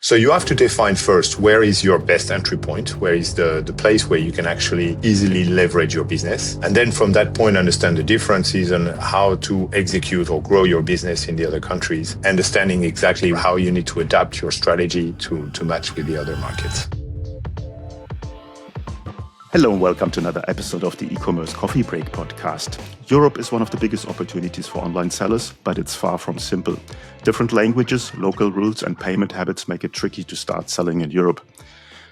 So you have to define first, where is your best entry point? Where is the place where you can actually easily leverage your business? And then from that point, understand the differences and how to execute or grow your business in the other countries, understanding exactly how you need to adapt your strategy to match with the other markets. Hello and welcome to another episode of the E-commerce Coffee Break podcast. Europe is one of the biggest opportunities for online sellers, but it's far from simple. Different languages, local rules and payment habits make it tricky to start selling in Europe.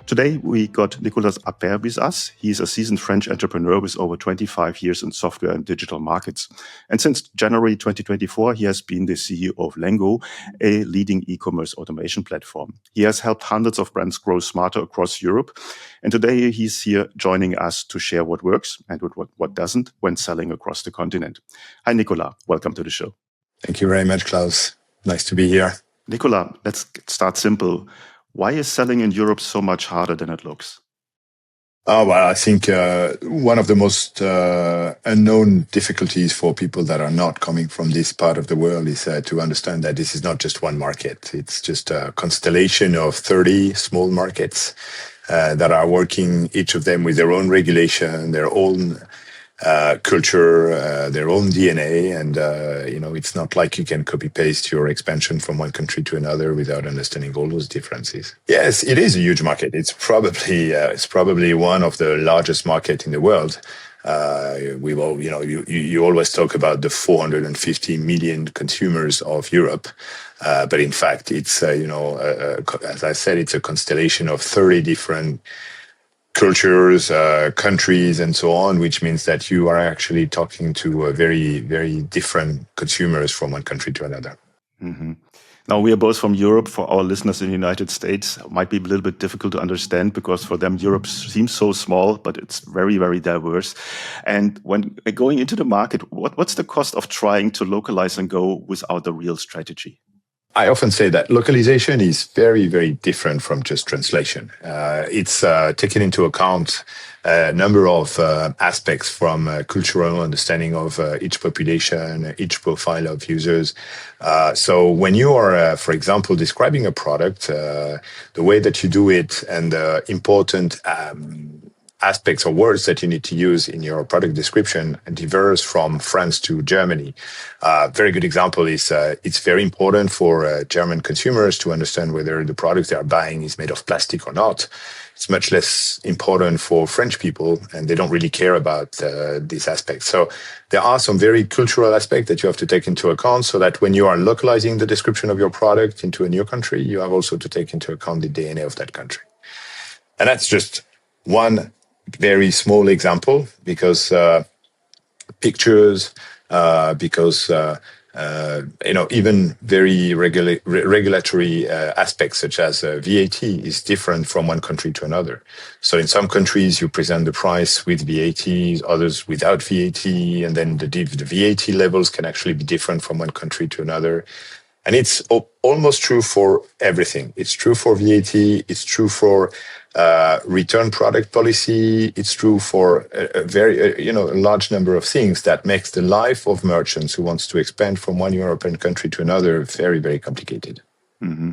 Today, we got Nicolas Appert with us. He's a seasoned French entrepreneur with over 25 years in software and digital markets. And since January 2024, he has been the CEO of Lengo, a leading e-commerce automation platform. He has helped hundreds of brands grow smarter across Europe. And today, he's here joining us to share what works and what doesn't when selling across the continent. Hi, Nicolas. Welcome to the show. Thank you very much, Klaus. Nice to be here. Nicolas, let's start simple. Why is selling in Europe so much harder than it looks? Oh, well, I think one of the most unknown difficulties for people that are not coming from this part of the world is to understand that this is not just one market. It's just a constellation of 30 small markets that are working, each of them with their own regulation, their own culture, their own DNA. And, it's not like you can copy paste your expansion from one country to another without understanding all those differences. Yes, it is a huge market. It's probably one of the largest market in the world. You always talk about the 450 million consumers of Europe. But in fact, it's, as I said, it's a constellation of 30 different cultures, countries, and so on, which means that you are actually talking to very, very different consumers from one country to another. Mm-hmm. Now, we are both from Europe. For our listeners in the United States, it might be a little bit difficult to understand because for them, Europe seems so small, but it's very, very diverse. And when going into the market, what's the cost of trying to localize and go without a real strategy? I often say that localization is very, very different from just translation. It's taking into account a number of aspects from cultural understanding of each population, each profile of users. So when you are, for example, describing a product, the way that you do it and the important aspects or words that you need to use in your product description differs from France to Germany. Very good example is it's very important for German consumers to understand whether the product they are buying is made of plastic or not. It's much less important for French people, and they don't really care about these aspects. So there are some very cultural aspects that you have to take into account so that when you are localizing the description of your product into a new country, you have also to take into account the DNA of that country. And that's just one very small example because pictures, even very regulatory aspects such as VAT is different from one country to another. So in some countries, you present the price with VAT, others without VAT, and then the VAT levels can actually be different from one country to another. And it's almost true for everything. It's true for VAT. It's true for return product policy. It's true for a large number of things that makes the life of merchants who wants to expand from one European country to another very, very complicated. Mm-hmm.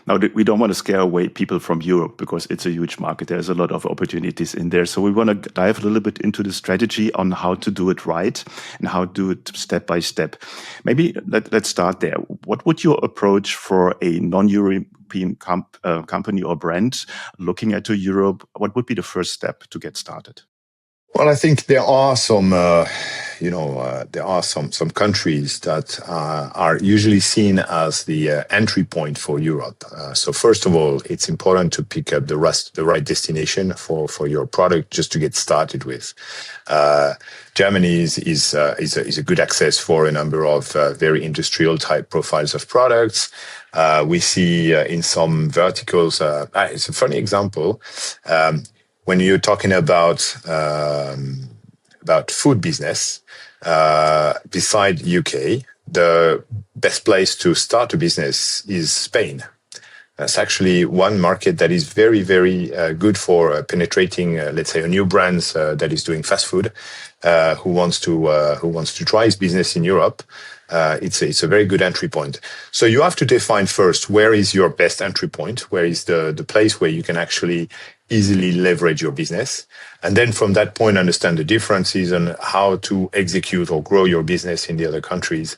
Now, we don't want to scare away people from Europe because it's a huge market. There's a lot of opportunities in there. So we want to dive a little bit into the strategy on how to do it right and how to do it step by step. Maybe let's start there. What would your approach for a non-European company or brand looking at Europe? What would be the first step to get started? Well, I think there are some countries that are usually seen as the entry point for Europe. So first of all, it's important to pick up the right destination for your product just to get started with. Germany is a good access for a number of very industrial type profiles of products. We see in some verticals. It's a funny example. When you're talking about food business, beside UK, the best place to start a business is Spain. That's actually one market that is very, very good for penetrating, let's say, a new brand that is doing fast food, who wants to try his business in Europe. It's a very good entry point. So you have to define first where is your best entry point, where is the place where you can actually easily leverage your business, and then from that point understand the differences and how to execute or grow your business in the other countries.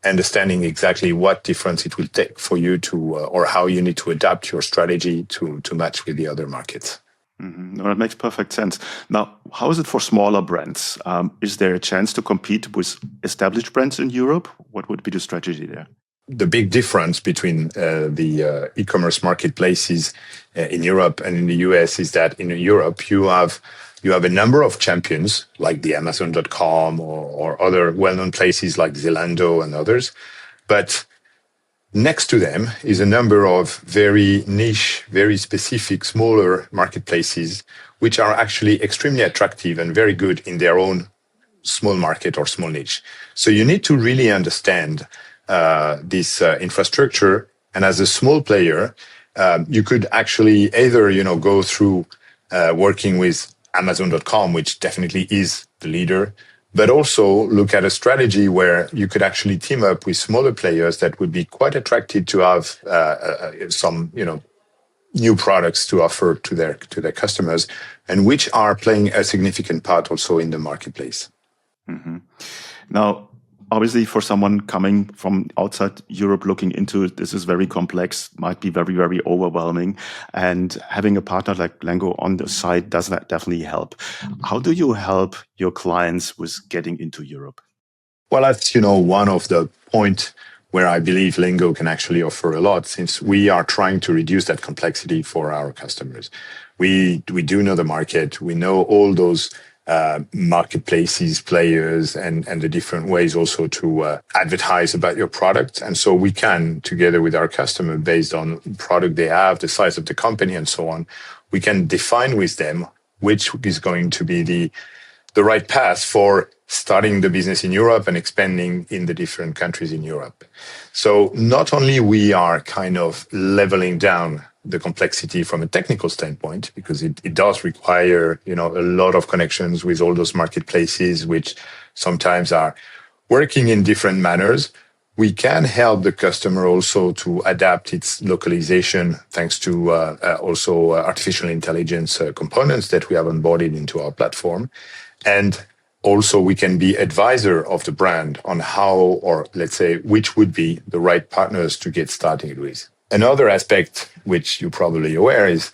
Understanding exactly what difference it will take for you to, or how you need to adapt your strategy to match with the other markets. Mm-hmm. No, that makes perfect sense. Now, how is it for smaller brands? Is there a chance to compete with established brands in Europe? What would be the strategy there? The big difference between the e-commerce marketplaces in Europe and in the US is that in Europe you have a number of champions like the Amazon.com or other well-known places like Zalando and others, but next to them is a number of very niche, very specific, smaller marketplaces which are actually extremely attractive and very good in their own small market or small niche. So you need to really understand this infrastructure. And as a small player, you could actually either go through working with Amazon.com, which definitely is the leader, but also look at a strategy where you could actually team up with smaller players that would be quite attracted to have some new products to offer to their customers, and which are playing a significant part also in the marketplace. Mm-hmm. Now, obviously, for someone coming from outside Europe looking into it, this is very complex, might be very, very overwhelming. And having a partner like Lengo on the side does that definitely help. How do you help your clients with getting into Europe? Well, that's, one of the points where I believe Lengo can actually offer a lot, since we are trying to reduce that complexity for our customers. We do know the market. We know all those marketplaces, players, and the different ways also to advertise about your product. And so we can, together with our customer, based on product they have, the size of the company, and so on, we can define with them which is going to be the right path for starting the business in Europe and expanding in the different countries in Europe. So not only we are kind of leveling down the complexity from a technical standpoint, because it does require, a lot of connections with all those marketplaces, which sometimes are working in different manners. We can help the customer also to adapt its localization thanks to also artificial intelligence components that we have onboarded into our platform. And also we can be advisor of the brand on how, or let's say, which would be the right partners to get started with. Another aspect, which you're probably aware, is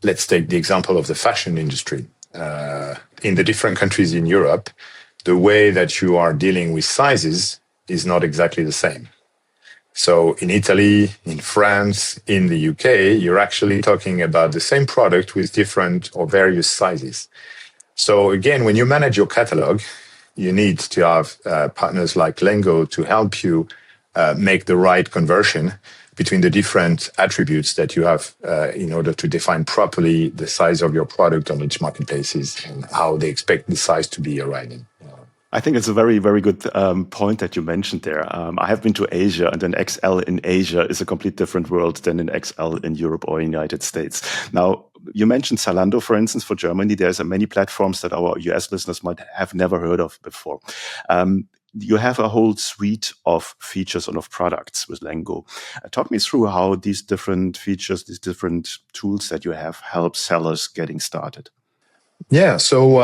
let's take the example of the fashion industry. In the different countries in Europe, the way that you are dealing with sizes is not exactly the same. So in Italy, in France, in the UK, you're actually talking about the same product with different or various sizes. So again, when you manage your catalog, you need to have partners like Lengo to help you make the right conversion between the different attributes that you have in order to define properly the size of your product on each marketplaces and how they expect the size to be arriving. I think it's a very, very good point that you mentioned there. I have been to Asia, and an XL in Asia is a complete different world than an XL in Europe or United States. Now, you mentioned Zalando, for instance, for Germany. There's many platforms that our US listeners might have never heard of before. You have a whole suite of features and of products with Lengo. Talk me through how these different features, these different tools that you have help sellers getting started. Yeah, so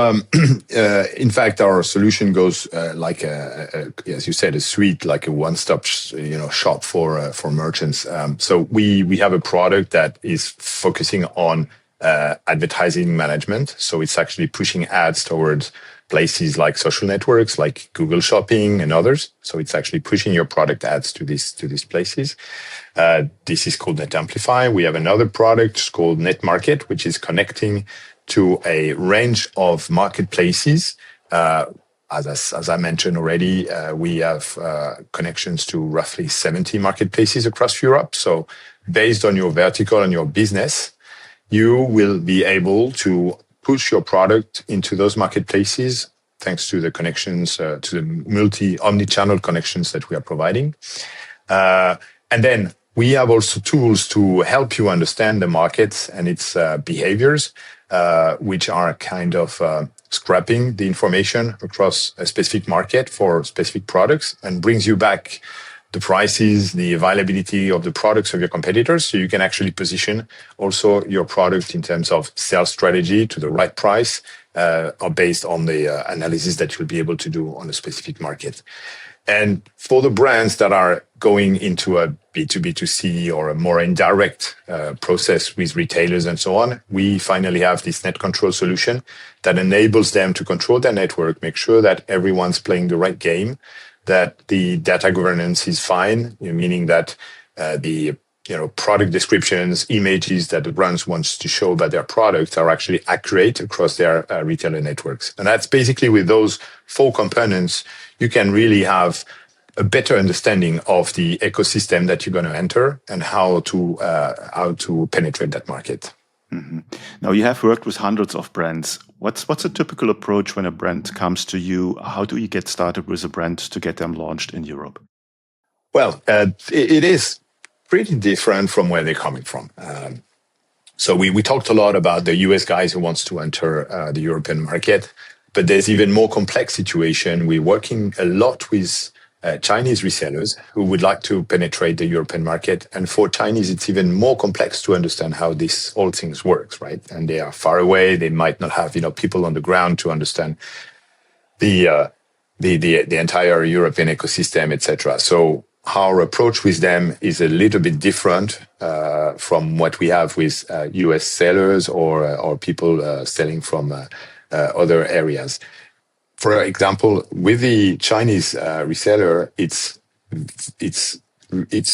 in fact, our solution goes like as you said, a suite, like a one-stop shop for merchants. So we have a product that is focusing on advertising management. So it's actually pushing ads towards places like social networks, like Google Shopping and others. So it's actually pushing your product ads to these places. This is called Net Amplify. We have another product called Net Market, which is connecting to a range of marketplaces. As I mentioned already, we have connections to roughly 70 marketplaces across Europe. So based on your vertical and your business, you will be able to push your product into those marketplaces thanks to the connections, to the omni-channel connections that we are providing. And then we have also tools to help you understand the markets and its behaviors, which are kind of scrapping the information across a specific market for specific products and brings you back the prices, the availability of the products of your competitors. So you can actually position also your product in terms of sales strategy to the right price, or based on the analysis that you'll be able to do on a specific market. And for the brands that are going into a B2B2C or a more indirect process with retailers and so on, we finally have this net control solution that enables them to control their network, make sure that everyone's playing the right game, that the data governance is fine, meaning that the product descriptions, images that the brands wants to show about their products are actually accurate across their retailer networks. And that's basically with those 4 components, you can really have a better understanding of the ecosystem that you're going to enter and how to penetrate that market. Mm-hmm. Now, you have worked with hundreds of brands. What's a typical approach when a brand comes to you? How do you get started with a brand to get them launched in Europe? Well, it is pretty different from where they're coming from. So we talked a lot about the US guys who wants to enter the European market, but there's even more complex situation. We're working a lot with Chinese resellers who would like to penetrate the European market. And for Chinese, it's even more complex to understand how this all things works, right? And they are far away. They might not have, people on the ground to understand the entire European ecosystem, etc. So our approach with them is a little bit different from what we have with US sellers or people selling from other areas. For example, with the Chinese reseller, it's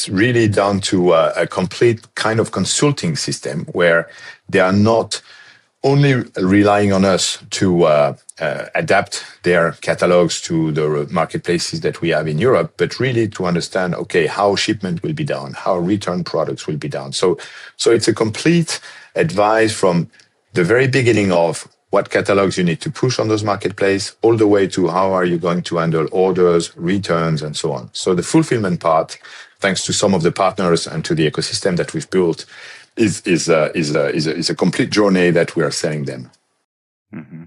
really down to a complete kind of consulting system where they are not only relying on us to adapt their catalogs to the marketplaces that we have in Europe, but really to understand, okay, how shipment will be done, how return products will be done. So it's a complete advice from the very beginning of what catalogs you need to push on those marketplaces, all the way to how are you going to handle orders, returns, and so on. So the fulfillment part, thanks to some of the partners and to the ecosystem that we've built, is a complete journey that we are selling them. Mm-hmm.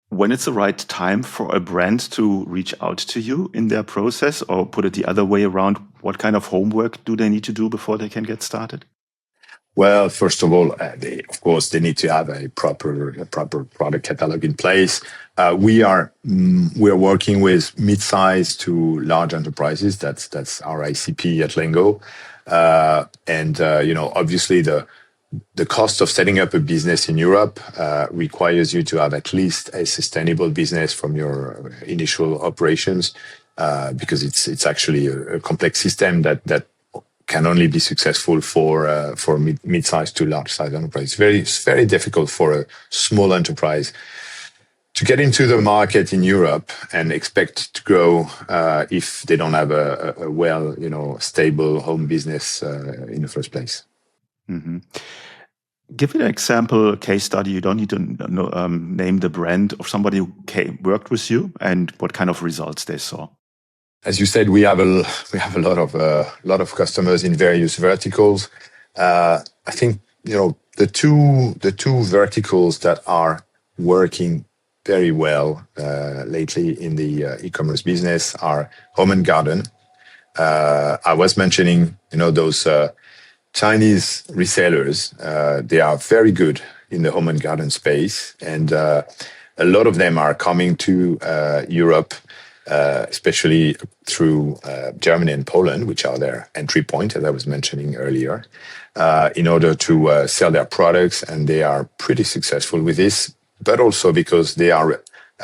When it's the right time for a brand to reach out to you in their process, or put it the other way around, what kind of homework do they need to do before they can get started? Well, first of all, they need to have a proper product catalog in place. We are working with mid-size to large enterprises. That's our ICP at Lengo, and obviously the cost of setting up a business in Europe requires you to have at least a sustainable business from your initial operations, because it's actually a complex system that can only be successful for mid-sized to large-sized enterprise. It's very difficult for a small enterprise to get into the market in Europe and expect to grow if they don't have a stable home business in the first place. Mm-hmm. Give an example, a case study. You don't need to name the brand of somebody who worked with you and what kind of results they saw. As you said, we have a lot of customers in various verticals. I think the two verticals that are working very well lately in the e-commerce business are home and garden. I was mentioning those Chinese resellers. They are very good in the home and garden space, and a lot of them are coming to Europe. Especially through Germany and Poland, which are their entry point, as I was mentioning earlier, in order to sell their products. And they are pretty successful with this, but also because they are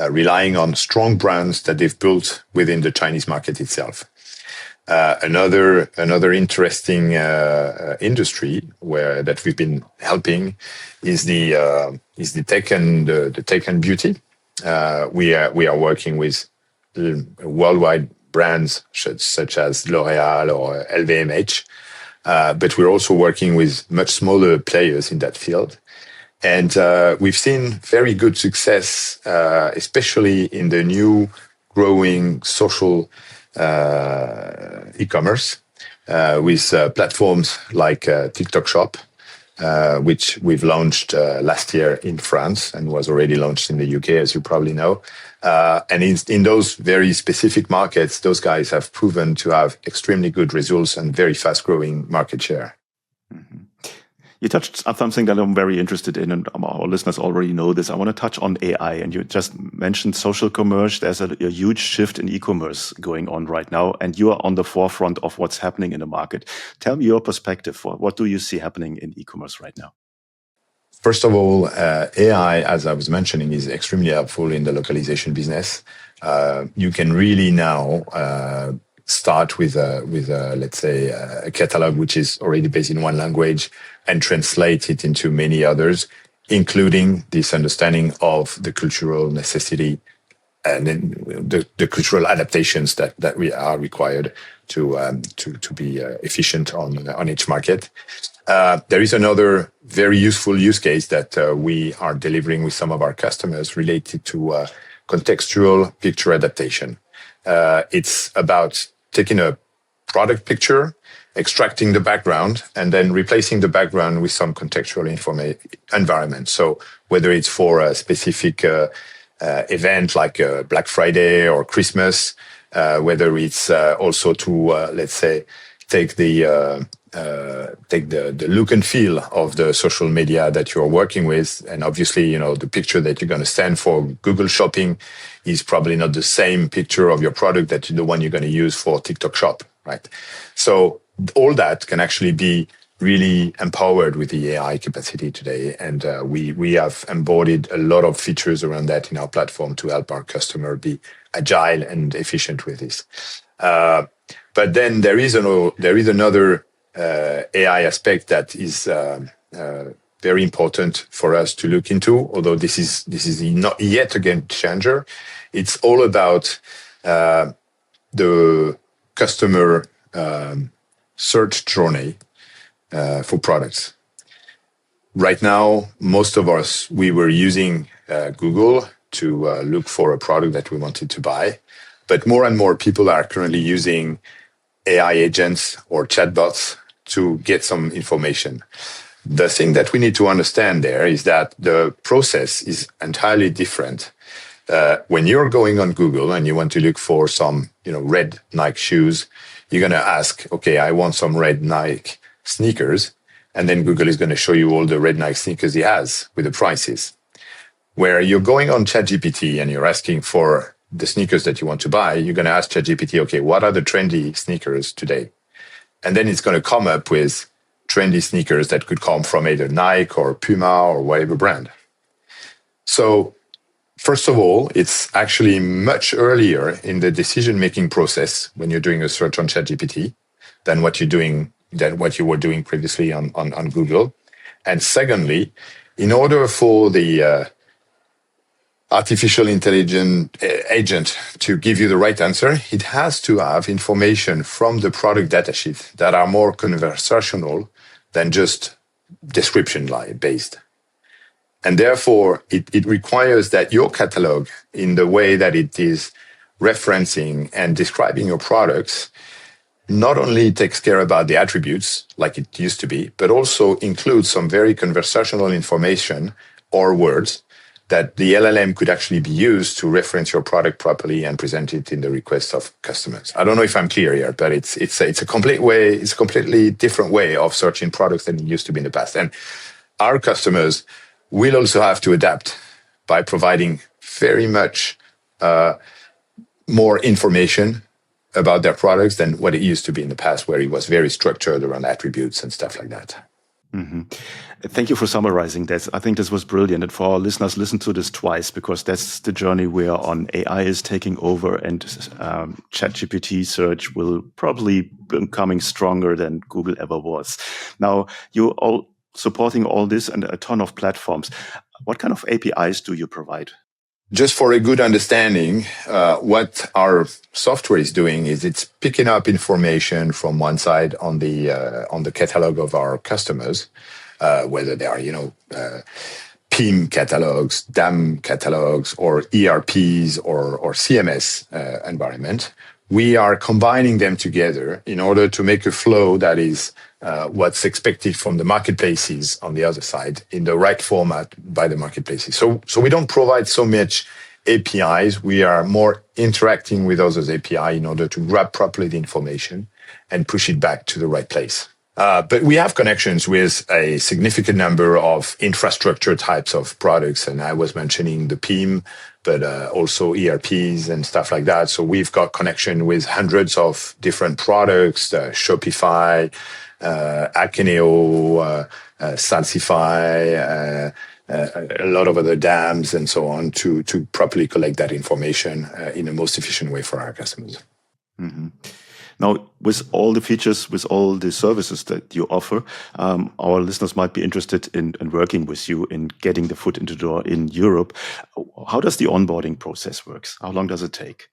relying on strong brands that they've built within the Chinese market itself. Another interesting industry that we've been helping is the tech and beauty. We are working with worldwide brands such as L'Oréal or LVMH, but we're also working with much smaller players in that field. And we've seen very good success, especially in the new growing social e-commerce, with platforms like TikTok Shop, which we've launched last year in France and was already launched in the UK, as you probably know. And in those very specific markets, those guys have proven to have extremely good results and very fast-growing market share. Mm-hmm. You touched on something that I'm very interested in, and our listeners already know this. I want to touch on AI, and you just mentioned social commerce. There's a huge shift in e-commerce going on right now, and you are on the forefront of what's happening in the market. Tell me your perspective. What do you see happening in e-commerce right now? First of all, AI, as I was mentioning, is extremely helpful in the localization business. You can really now start with let's say, a catalog which is already based in one language and translate it into many others, including this understanding of the cultural necessity and then the cultural adaptations that we are required to be efficient on each market. There is another very useful use case that we are delivering with some of our customers related to contextual picture adaptation. It's about taking a product picture, extracting the background, and then replacing the background with some contextual environment. So whether it's for a specific event like Black Friday or Christmas, whether it's also to, let's say, take the look and feel of the social media that you're working with. And obviously, the picture that you're going to send for Google Shopping is probably not the same picture of your product that the one you're going to use for TikTok Shop, right? So all that can actually be really empowered with the AI capacity today. And we have embodied a lot of features around that in our platform to help our customer be agile and efficient with this. But then there is another AI aspect that is very important for us to look into, although this is not yet a game changer. It's all about the customer search journey for products. Right now, most of us, we were using Google to look for a product that we wanted to buy. But more and more people are currently using AI agents or chatbots to get some information. The thing that we need to understand there is that the process is entirely different. When you're going on Google and you want to look for some, red Nike shoes, you're going to ask, okay, I want some red Nike sneakers. And then Google is going to show you all the red Nike sneakers he has with the prices. Where you're going on ChatGPT and you're asking for the sneakers that you want to buy, you're going to ask ChatGPT, okay, what are the trendy sneakers today? And then it's going to come up with trendy sneakers that could come from either Nike or Puma or whatever brand. So first of all, it's actually much earlier in the decision-making process when you're doing a search on ChatGPT than what you were doing previously on Google. And secondly, in order for the artificial intelligence agent to give you the right answer, it has to have information from the product datasheet that are more conversational than just description based. And therefore, it requires that your catalog, in the way that it is referencing and describing your products, not only takes care about the attributes like it used to be, but also includes some very conversational information or words that the LLM could actually be used to reference your product properly and present it in the requests of customers. I don't know if I'm clear here, but it's a completely different way of searching products than it used to be in the past. And our customers will also have to adapt by providing very much more information about their products than what it used to be in the past, where it was very structured around attributes and stuff like that. Mm-hmm. Thank you for summarizing that. I think this was brilliant. And for our listeners, listen to this twice, because that's the journey we are on. AI is taking over, and ChatGPT search will probably be becoming stronger than Google ever was. Now, you're all supporting all this and a ton of platforms. What kind of APIs do you provide? Just for a good understanding, what our software is doing is it's picking up information from one side on the catalog of our customers, whether they are, PIM catalogs, DAM catalogs, or ERPs or CMS environment, we are combining them together in order to make a flow that is what's expected from the marketplaces on the other side in the right format by the marketplaces. So we don't provide so much APIs. We are more interacting with those API in order to grab properly the information and push it back to the right place. But we have connections with a significant number of infrastructure types of products. And I was mentioning the PIM, but also ERPs and stuff like that. So we've got connection with hundreds of different products, Shopify, Akeneo, Salsify, a lot of other dams and so on to properly collect that information in the most efficient way for our customers. Mm-hmm. Now, with all the features, with all the services that you offer, our listeners might be interested in working with you in getting the foot into the door in Europe. How does the onboarding process work? How long does it take?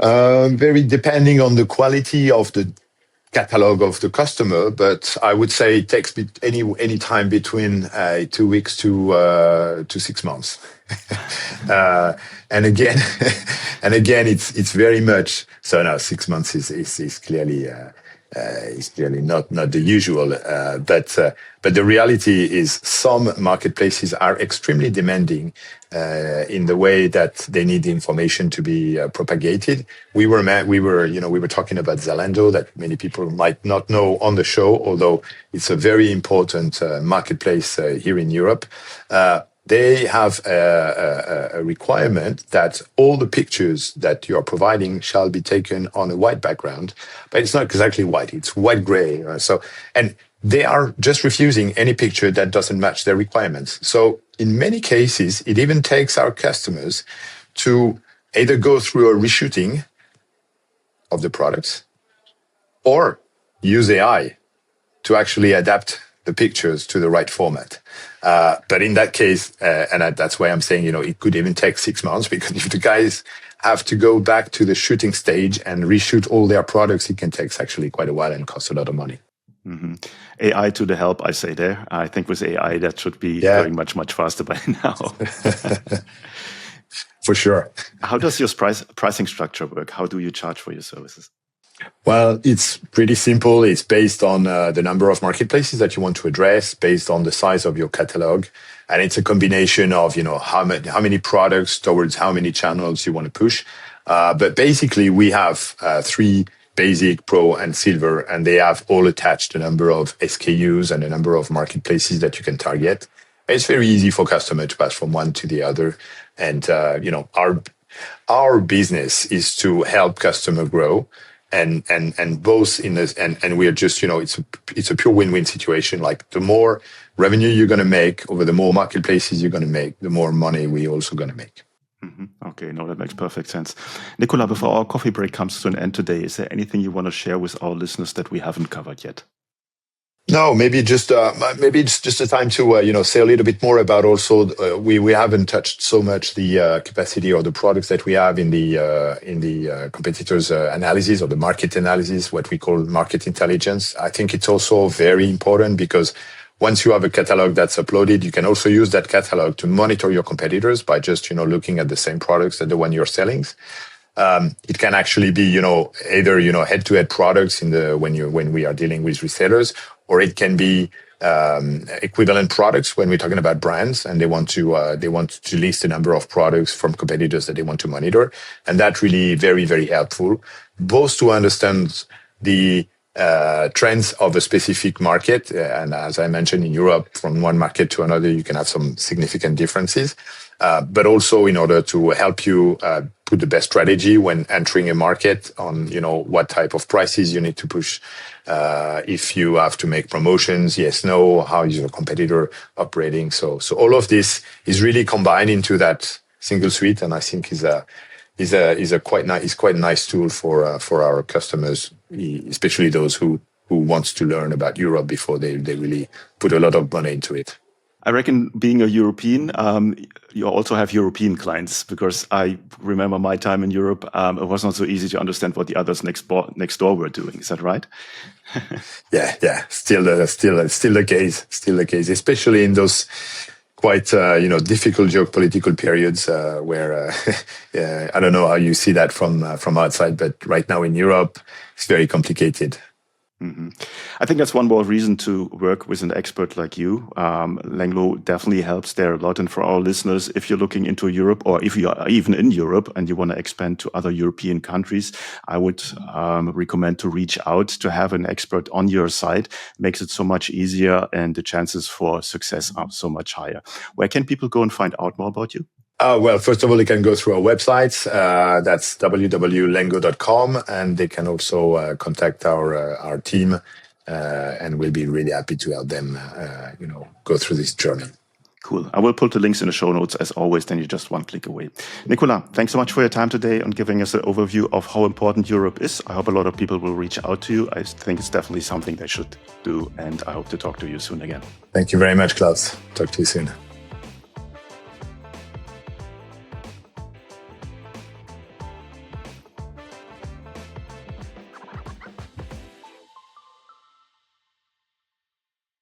Very depending on the quality of the catalog of the customer, but I would say it takes any time between 2 weeks to 6 months. And again, it's very much so. Now 6 months is clearly not the usual. But the reality is some marketplaces are extremely demanding in the way that they need the information to be propagated. We were talking about Zalando that many people might not know on the show, although it's a very important marketplace here in Europe. They have a requirement that all the pictures that you are providing shall be taken on a white background, but it's not exactly white; it's white gray. And they are just refusing any picture that doesn't match their requirements. So in many cases, it even takes our customers to either go through a reshooting of the products or use AI to actually adapt the pictures to the right format. But in that case, and that's why I'm saying, it could even take 6 months, because if the guys have to go back to the shooting stage and reshoot all their products, it can take actually quite a while and cost a lot of money. Mm-hmm. AI to the help, I say there. I think with AI, that should be going much, much faster by now. For sure. How does your pricing structure work? How do you charge for your services? Well, it's pretty simple. It's based on the number of marketplaces that you want to address, based on the size of your catalog. And it's a combination of, how many products towards how many channels you want to push. But basically, we have 3 basic, pro, and silver, and they have all attached a number of SKUs and a number of marketplaces that you can target. It's very easy for customer to pass from one to the other. And, our business is to help customer grow. And both in this, and we are just, it's a pure win-win situation. Like the more revenue you're going to make over the more marketplaces you're going to make, the more money we're also going to make. Mm-hmm. Okay, no, that makes perfect sense. Nicolas, before our coffee break comes to an end today, is there anything you want to share with our listeners that we haven't covered yet? No, maybe it's just a time to say a little bit more about also we haven't touched so much the capacity or the products that we have in the competitors analysis or the market analysis, what we call market intelligence. I think it's also very important because once you have a catalog that's uploaded, you can also use that catalog to monitor your competitors by just looking at the same products that the one you're selling. It can actually be either head-to-head products when we are dealing with resellers, or it can be equivalent products when we're talking about brands and they want to list a number of products from competitors that they want to monitor, and that's really very, very helpful, both to understand the trends of a specific market, and as I mentioned, in Europe, from one market to another, you can have some significant differences. But also in order to help you put the best strategy when entering a market on, what type of prices you need to push. If you have to make promotions, yes, no, how is your competitor operating? So all of this is really combined into that single suite, and I think is a quite nice tool for our customers, especially those who wants to learn about Europe before they really put a lot of money into it. I reckon being a European, you also have European clients, because I remember my time in Europe, it was not so easy to understand what the others next door were doing. Is that right? Yeah. Still the case, especially in those quite difficult geopolitical periods where I don't know how you see that from outside, but right now in Europe, it's very complicated. Mm-hmm. I think that's one more reason to work with an expert like you. Lengo definitely helps there a lot. And for our listeners, if you're looking into Europe, or if you are even in Europe and you want to expand to other European countries, I would recommend to reach out to have an expert on your side. Makes it so much easier, and the chances for success are so much higher. Where can people go and find out more about you? Well, first of all, they can go through our website. That's www.lengo.com, and they can also contact our team, and we'll be really happy to help them, go through this journey. Cool. I will put the links in the show notes as always. Then you're just one click away. Nicolas, thanks so much for your time today and giving us an overview of how important Europe is. I hope a lot of people will reach out to you. I think it's definitely something they should do, and I hope to talk to you soon again. Thank you very much, Klaus. Talk to you soon.